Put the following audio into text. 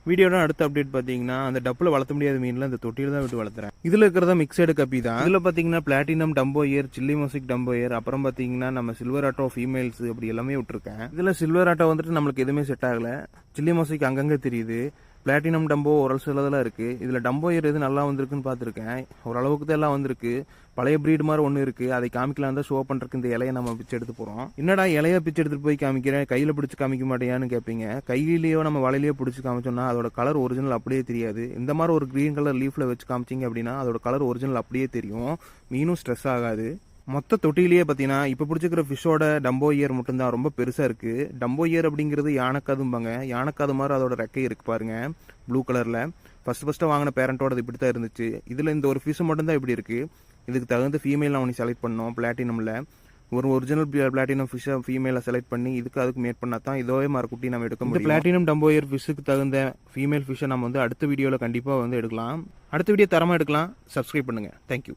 வீடியோட அடுத்த அப்டேட் பார்த்தீங்கன்னா அந்த டப்பில் வளர்த்த முடியாத மீன்ல இந்த தொட்டியில் தான் விட்டு வளர்த்துறேன். இதில் இருக்கிறதா மிக்சடு கப்பி தான். இதில் பார்த்தீங்கன்னா platinum dumbo ear, chilli mosaic dumbo ear, அப்புறம் பார்த்தீங்கன்னா நம்ம சில்வர் ஆட்டோ ஃபீமேல்ஸ் அப்படி எல்லாமே விட்டுருக்கேன். இதில் சில்வர் ஆட்டோ வந்துட்டு நம்மளுக்கு எதுவுமே செட் ஆகலை. சில்லி மோசிக் அங்கங்கே தெரியுது. பிளாட்டினம் டம்போ ஒரு சிலதெல்லாம் இருக்குது. இதில் டம்போ இயர் எது நல்லா வந்திருக்குன்னு பார்த்துருக்கேன். ஓரளவுக்கு தான் எல்லாம் வந்திருக்கு. பழைய ப்ரீடு மாதிரி ஒன்று இருக்குது. அதை காமிக்கலாம் தான் ஷோ பண்ணுறதுக்கு இந்த இலையை நம்ம பிச்சு எடுத்து போகிறோம். என்னடா இலையை பிச்சு எடுத்துகிட்டு போய் காமிக்கிறேன், கையில் பிடிச்சி காமிக்க மாட்டேயான்னு கேட்பீங்க. கையிலேயோ நம்ம வலையிலேயோ பிடிச்சி காமிச்சோம்னா அதோட கலர் ஒரிஜினல் அப்படியே தெரியாது. இந்த மாதிரி ஒரு க்ரீன் கலர் லீஃபில் வச்சு காமிச்சிங்க அப்படின்னா அதோட கலர் ஒரிஜினல் அப்படியே தெரியும். மீனும் ஸ்ட்ரெஸ் ஆகாது. மொத்த தொட்டிலேயே பார்த்தீங்கன்னா இப்போ பிடிச்சிக்கிற ஃபிஷ்ஷோட டம்போ இயர் மட்டும்தான் ரொம்ப பெருசாக இருக்குது. டம்போ இயர் அப்படிங்கிறது யானைக்காதும்பாங்க. யானைக்காது மாதிரி அதோட ரெக்கை இருக்கு பாருங்க, ப்ளூ கலரில். ஃபஸ்ட்டு வாங்கின பேரண்ட்டோட அது இப்படி தான் இருந்துச்சு. இதில் இந்த ஒரு ஃபிஷ் மட்டும்தான் இப்படி இருக்குது. இதுக்கு தகுந்த ஃபீமேல் நான் ஒன்று செலக்ட் பண்ணோம். பிளாட்டினமில் ஒரு ஒரிஜினல் பிளாட்டினம் ஃபிஷ்ஷை ஃபீமேலை செலக்ட் பண்ணி அதுக்கு மேட் பண்ணால் தான் இதோவே மரக்குட்டி நம்ம எடுக்க முடியும். பிளாட்டினம் டம்போ இயர் ஃபிஷ்ஷுக்கு தகுந்த ஃபீமேல் ஃபிஷ்ஷை நம்ம வந்து அடுத்த வீடியோவில் கண்டிப்பாக வந்து எடுக்கலாம். அடுத்த வீடியோ தரமாக எடுக்கலாம். சப்ஸ்கிரைப் பண்ணுங்கள். தேங்க்யூ.